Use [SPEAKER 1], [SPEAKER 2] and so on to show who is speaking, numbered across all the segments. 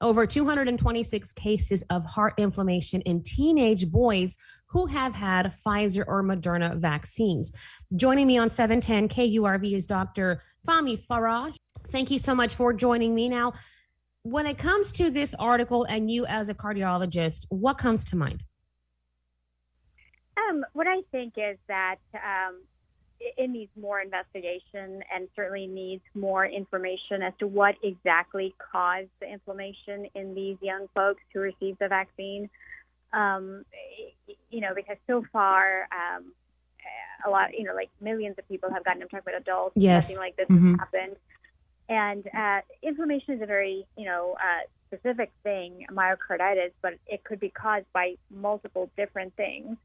[SPEAKER 1] over 226 cases of heart inflammation in teenage boys who have had Pfizer or Moderna vaccines. Joining me on 710 KURV is Dr. Fahmi Farah. Thank you so much for joining me. Now, when it comes to this article and you as a cardiologist, what comes to mind?
[SPEAKER 2] What I think is that it needs more investigation and certainly needs more information as to what exactly caused the inflammation in these young folks who received the vaccine. Because so far, a lot, like millions of people have gotten, I'm talking about adults,
[SPEAKER 1] yes.
[SPEAKER 2] Nothing like this has happened. And inflammation is a very, specific thing, myocarditis, but it could be caused by multiple different things.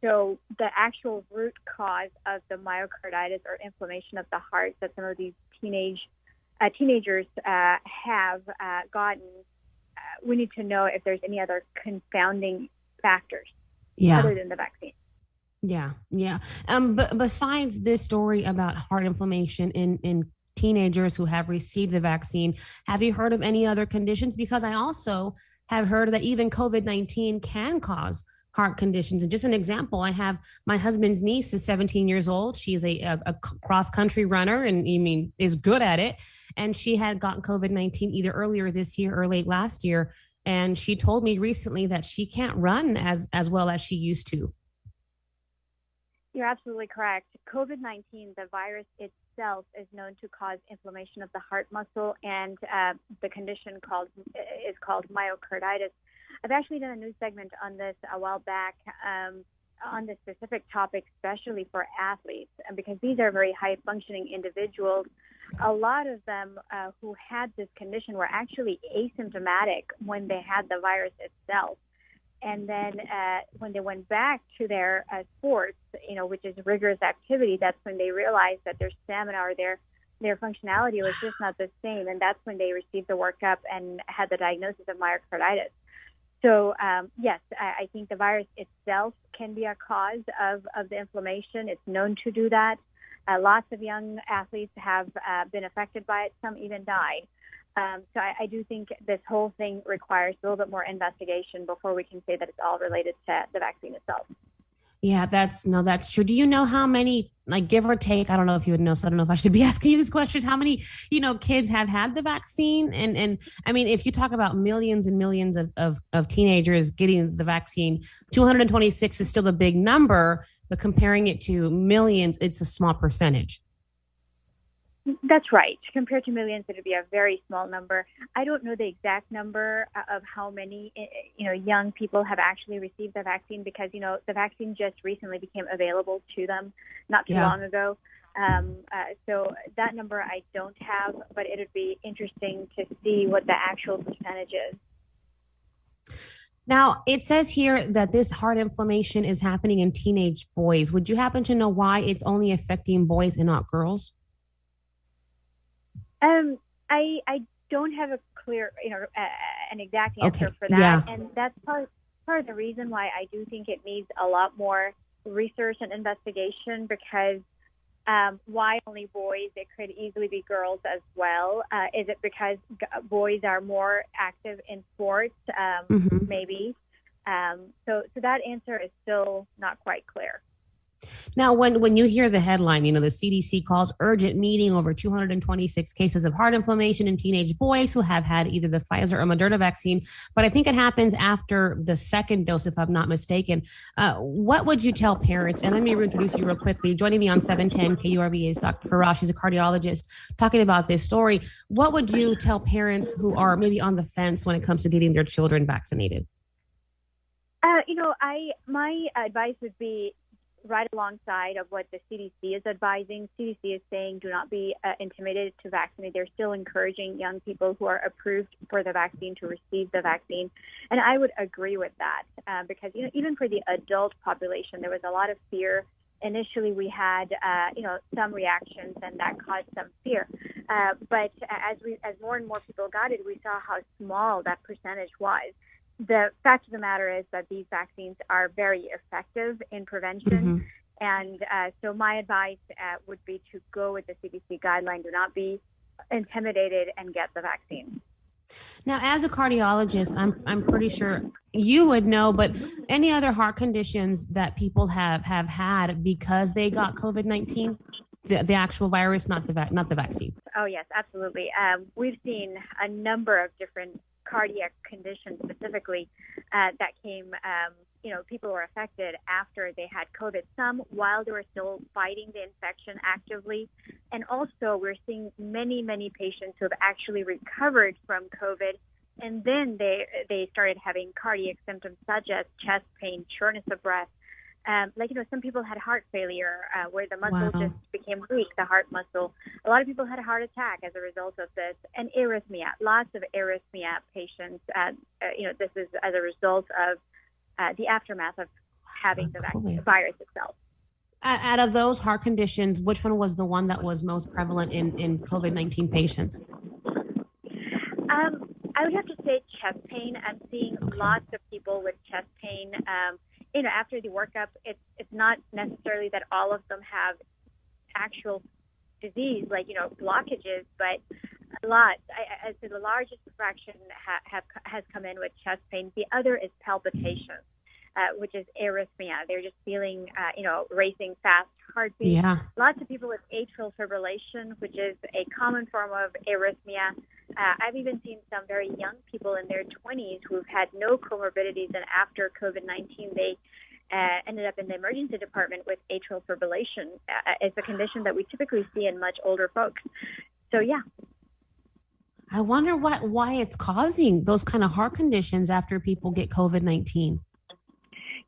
[SPEAKER 2] So the actual root cause of the myocarditis or inflammation of the heart that some of these teenagers have gotten, we need to know if there's any other confounding factors other than the vaccine.
[SPEAKER 1] Yeah. But besides this story about heart inflammation in teenagers who have received the vaccine, have you heard of any other conditions? Because I also have heard that even COVID-19 can cause heart conditions. And just an example, I have my husband's niece is 17 years old. She's a cross-country runner and is good at it. And she had gotten COVID-19 either earlier this year or late last year. And she told me recently that she can't run as well as she used to.
[SPEAKER 2] You're absolutely correct. COVID-19, the virus itself, is known to cause inflammation of the heart muscle, and the condition is called myocarditis. I've actually done a news segment on this a while back on this specific topic, especially for athletes, because these are very high-functioning individuals. A lot of them who had this condition were actually asymptomatic when they had the virus itself. And then when they went back to their sports, which is rigorous activity, that's when they realized that their stamina or their functionality was just not the same. And that's when they received the workup and had the diagnosis of myocarditis. So, yes, I think the virus itself can be a cause of the inflammation. It's known to do that. Lots of young athletes have been affected by it. Some even died. So I do think this whole thing requires a little bit more investigation before we can say that it's all related to the vaccine itself.
[SPEAKER 1] Yeah, that's true. Do you know how many, give or take, I don't know if you would know, so I don't know if I should be asking you this question, how many, kids have had the vaccine? And I mean, if you talk about millions and millions of teenagers getting the vaccine, 226 is still a big number, but comparing it to millions, it's a small percentage.
[SPEAKER 2] That's right. Compared to millions, it would be a very small number. I don't know the exact number of how many, young people have actually received the vaccine because, the vaccine just recently became available to them not too long ago. So that number I don't have, but it would be interesting to see what the actual percentage is.
[SPEAKER 1] Now, it says here that this heart inflammation is happening in teenage boys. Would you happen to know why it's only affecting boys and not girls?
[SPEAKER 2] I don't have a clear, an exact answer for that. And that's part of the reason why I do think it needs a lot more research and investigation because why only boys? It could easily be girls as well. Is it because boys are more active in sports? Maybe. So that answer is still not quite clear.
[SPEAKER 1] Now, when you hear the headline, the CDC calls urgent meeting over 226 cases of heart inflammation in teenage boys who have had either the Pfizer or Moderna vaccine, but I think it happens after the second dose, if I'm not mistaken. What would you tell parents? And let me introduce you real quickly. Joining me on 710 KURV is Dr. Farah. She's a cardiologist talking about this story. What would you tell parents who are maybe on the fence when it comes to getting their children vaccinated?
[SPEAKER 2] My advice would be right alongside of what the CDC is advising. CDC is saying do not be intimidated to vaccinate. They're still encouraging young people who are approved for the vaccine to receive the vaccine. And I would agree with that because, even for the adult population, there was a lot of fear. Initially, we had, some reactions and that caused some fear. But as more and more people got it, we saw how small that percentage was. The fact of the matter is that these vaccines are very effective in prevention. And so my advice would be to go with the CDC guideline. Do not be intimidated and get the vaccine.
[SPEAKER 1] Now, as a cardiologist, I'm pretty sure you would know, but any other heart conditions that people have had because they got COVID-19, the actual virus, not the vaccine.
[SPEAKER 2] Oh, yes, absolutely. We've seen a number of different cardiac conditions specifically that came, people were affected after they had COVID, some while they were still fighting the infection actively. And also we're seeing many, many patients who have actually recovered from COVID. And then they started having cardiac symptoms such as chest pain, shortness of breath. Some people had heart failure where the muscle just became weak, the heart muscle. A lot of people had a heart attack as a result of this, and arrhythmia, lots of arrhythmia patients. This is as a result of the aftermath of having the virus itself.
[SPEAKER 1] Out of those heart conditions, which one was the one that was most prevalent in COVID-19 patients?
[SPEAKER 2] I would have to say chest pain. I'm seeing lots of people with chest pain. After the workup, it's not necessarily that all of them have actual disease, blockages, but a lot. I'd say the largest fraction has come in with chest pain. The other is palpitations, which is arrhythmia. They're just feeling, racing fast heartbeat.
[SPEAKER 1] Yeah.
[SPEAKER 2] Lots of people with atrial fibrillation, which is a common form of arrhythmia. I've even seen some very young people in their 20s who've had no comorbidities, and after COVID-19, they ended up in the emergency department with atrial fibrillation. It's a condition that we typically see in much older folks. So, yeah.
[SPEAKER 1] I wonder why it's causing those kind of heart conditions after people get COVID-19.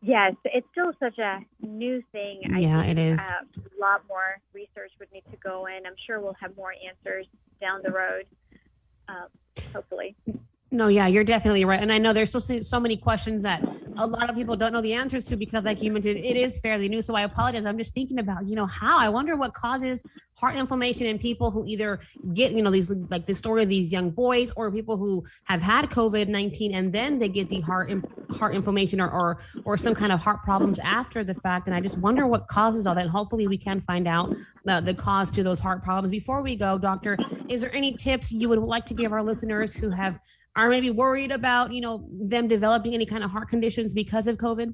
[SPEAKER 2] Yes, it's still such a new thing.
[SPEAKER 1] I think, it is.
[SPEAKER 2] A lot more research would need to go in. I'm sure we'll have more answers down the road, hopefully.
[SPEAKER 1] No, yeah, you're definitely right. And I know there's so many questions that a lot of people don't know the answers to because, like you mentioned, it is fairly new. So I apologize. I'm just thinking about, I wonder what causes heart inflammation in people who either get, these, like the story of these young boys, or people who have had COVID-19 and then they get the heart inflammation or some kind of heart problems after the fact. And I just wonder what causes all that. And hopefully we can find out the cause to those heart problems. Before we go, doctor, is there any tips you would like to give our listeners who are maybe worried about, them developing any kind of heart conditions because of COVID?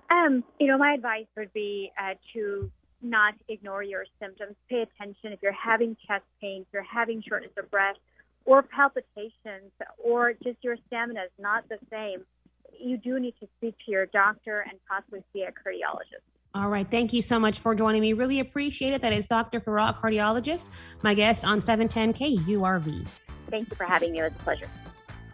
[SPEAKER 2] My advice would be to not ignore your symptoms. Pay attention. If you're having chest pain, if you're having shortness of breath or palpitations, or just your stamina is not the same, you do need to speak to your doctor and possibly see a cardiologist.
[SPEAKER 1] All right. Thank you so much for joining me. Really appreciate it. That is Dr. Farah, cardiologist, my guest on 710 KURV.
[SPEAKER 2] Thank you for having me. It was a pleasure.